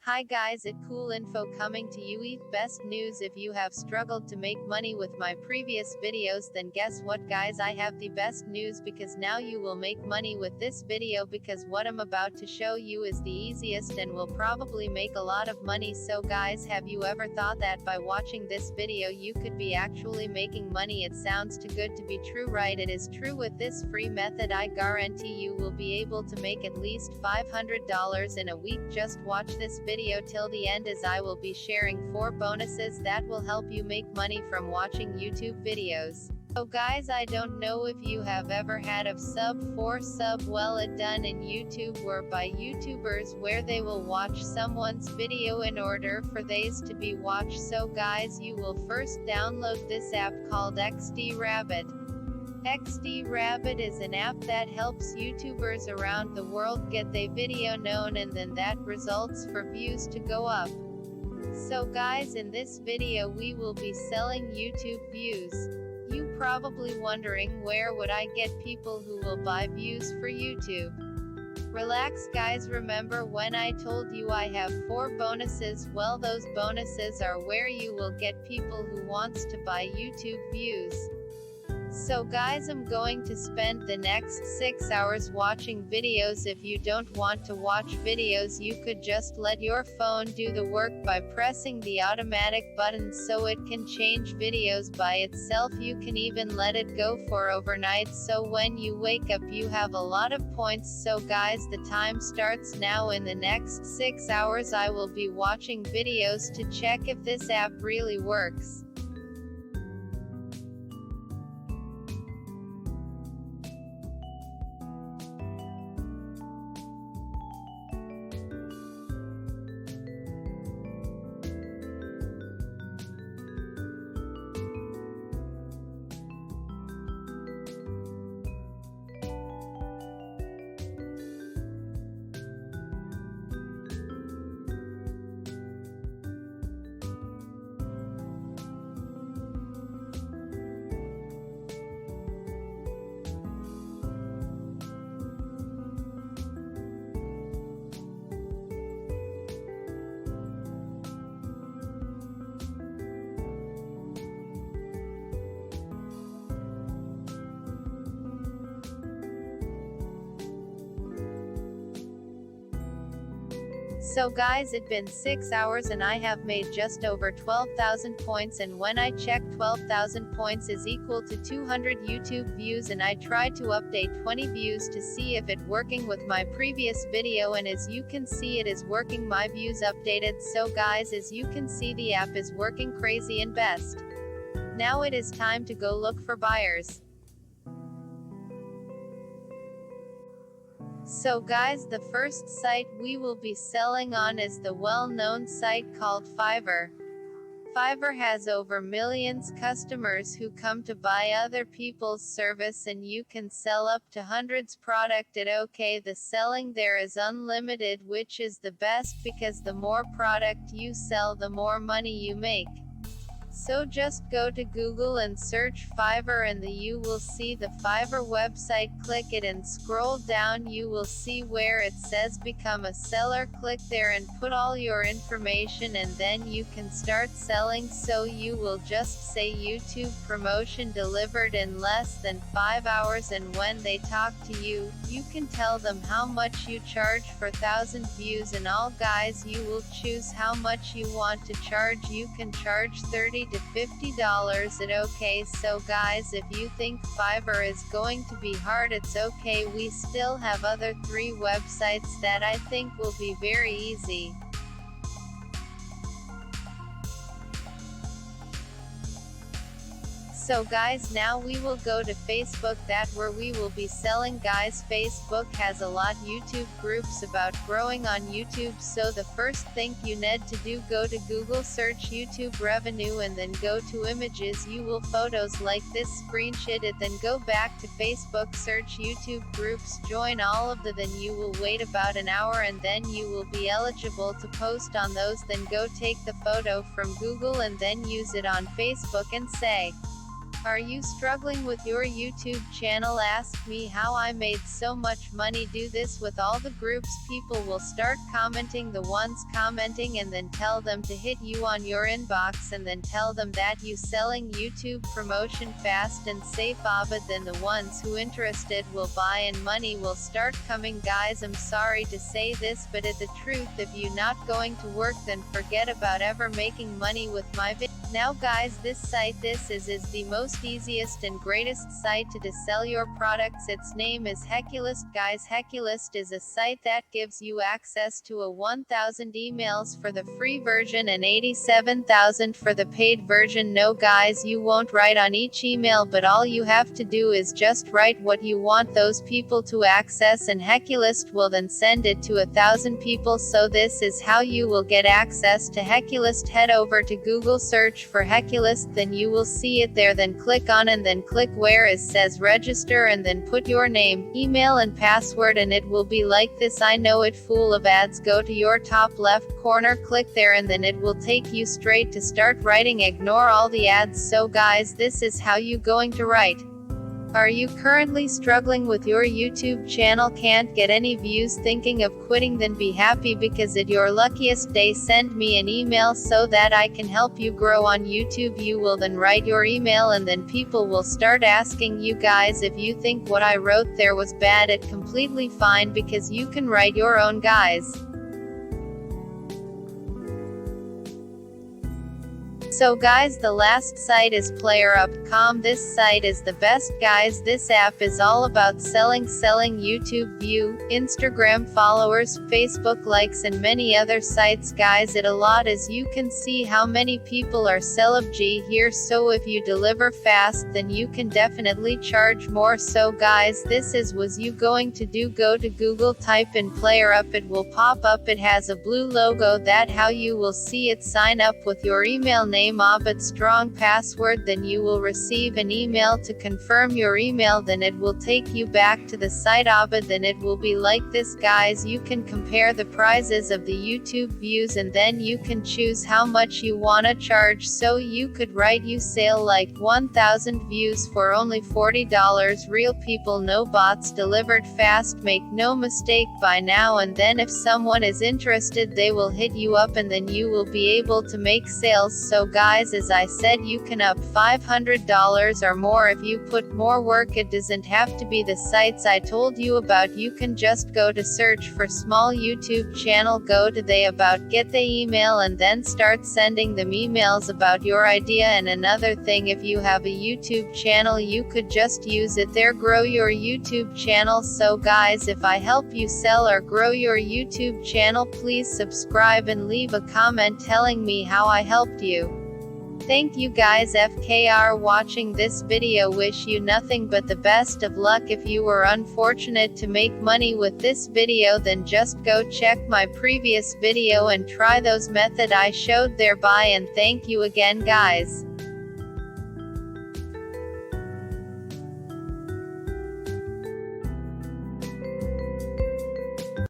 Hi guys, at Cool Info coming to you with best news. If you have struggled to make money with my previous videos, then guess what guys, I have the best news, because now you will make money with this video, because what I'm about to show you is the easiest and will probably make a lot of money. So guys, have you ever thought that by watching this video you could be actually making money? It sounds too good to be true, right? It is true. With this free method I guarantee you will be able to make at least $500 in a week. Just watch this video till the end, as I will be sharing 4 bonuses that will help you make money from watching YouTube videos. So guys, I don't know if you have ever had a sub well it done in YouTube or by YouTubers where they will watch someone's video in order for theirs to be watched. So guys, you will first download this app called XD Rabbit. XD Rabbit is an app that helps YouTubers around the world get their video known, and then that results for views to go up. So guys, in this video we will be selling YouTube views. You probably wondering, where would I get people who will buy views for YouTube? Relax guys, remember when I told you I have 4 bonuses? Well, those bonuses are where you will get people who wants to buy YouTube views. So guys, I'm going to spend the next 6 hours watching videos. If you don't want to watch videos, you could just let your phone do the work by pressing the automatic button so it can change videos by itself. You can even let it go for overnight, so when you wake up you have a lot of points. So guys, the time starts now. In the next 6 hours I will be watching videos to check if this app really works. So guys, it's been 6 hours and I have made just over 12,000 points, and when I check, 12,000 points is equal to 200 YouTube views, and I tried to update 20 views to see if it working with my previous video, and as you can see it is working. My views updated. So guys, as you can see, the app is working crazy and best. Now it is time to go look for buyers. So guys, the first site we will be selling on is the well-known site called Fiverr. Fiverr has over millions customers who come to buy other people's service, and you can sell up to hundreds product at OK. The selling there is unlimited, which is the best, because the more product you sell the more money you make. So just go to Google and search Fiverr, and you will see the Fiverr website. Click it and scroll down. You will see where it says become a seller. Click there and put all your information, and then you can start selling. So you will just say YouTube promotion delivered in less than 5 hours, and when they talk to you, you can tell them how much you charge for 1,000 views and all. Guys, you will choose how much you want to charge. You can charge $30 to $50 at OK. So guys, if you think Fiverr is going to be hard, it's okay. We still have other 3 websites that I think will be very easy. So guys, now we will go to Facebook, that where we will be selling. Guys, Facebook has a lot YouTube groups about growing on YouTube. So the first thing you need to do, go to Google, search YouTube revenue, and then go to images. You will photos like this, screenshot it, then go back to Facebook, search YouTube groups, join all of them. Then you will wait about an hour, and then you will be eligible to post on those. Then go take the photo from Google and then use it on Facebook and say, Are you struggling with your YouTube channel? Ask me how I made so much money. Do this with all the groups. People will start commenting, the ones commenting, and then tell them to hit you on your inbox, and then tell them that you selling YouTube promotion fast and safe, but then the ones who interested will buy and money will start coming. Guys, I'm sorry to say this, but it's the truth. If you not going to work, then forget about ever making money with my video. Now guys, this is the most easiest and greatest site to sell your products. Its name is Heculist. Guys, Heculist is a site that gives you access to 1,000 emails for the free version and 87,000 for the paid version. No guys, you won't write on each email, but all you have to do is just write what you want those people to access, and Heculist will then send it to 1,000 people. So this is how you will get access to Heculist. Head over to Google, search for Heculist, then you will see it there. Then click on and then click where it says register, and then put your name, email and password, and it will be like this. I know it full of ads. Go to your top left corner, click there, and then it will take you straight to start writing. Ignore all the ads. So guys, this is how you going to write. Are you currently struggling with your YouTube channel, can't get any views, thinking of quitting? Then be happy, because at your luckiest day, send me an email so that I can help you grow on YouTube. You will then write your email, and then people will start asking you. Guys, if you think what I wrote there was bad, it's completely fine, because you can write your own, guys. So guys, the last site is PlayerUp.com. This site is the best guys. This app is all about selling YouTube view, Instagram followers, Facebook likes, and many other sites. Guys, it a lot, as you can see how many people are G here. So if you deliver fast, then you can definitely charge more. So guys, this is was you going to do. Go to Google, type in PlayerUp, it will pop up. It has a blue logo. That how you will see it. Sign up with your email name, but strong password, then you will receive an email to confirm your email. Then it will take you back to the site, but then it will be like this. Guys, you can compare the prices of the YouTube views, and then you can choose how much you wanna charge. So you could write you sale like 1,000 views for only $40. Real people, no bots, delivered fast. Make no mistake, by now and then if someone is interested, they will hit you up, and then you will be able to make sales. So guys, as I said, you can up $500 or more if you put more work. It doesn't have to be the sites I told you about. You can just go to search for small YouTube channel, go to the about, get the email, and then start sending them emails about your idea. And another thing, if you have a YouTube channel, you could just use it there, grow your YouTube channel. So guys, if I help you sell or grow your YouTube channel, please subscribe and leave a comment telling me how I helped you. Thank you guys FKR watching this video. Wish you nothing but the best of luck. If you were unfortunate to make money with this video, then just go check my previous video and try those method I showed there. Bye, and thank you again guys.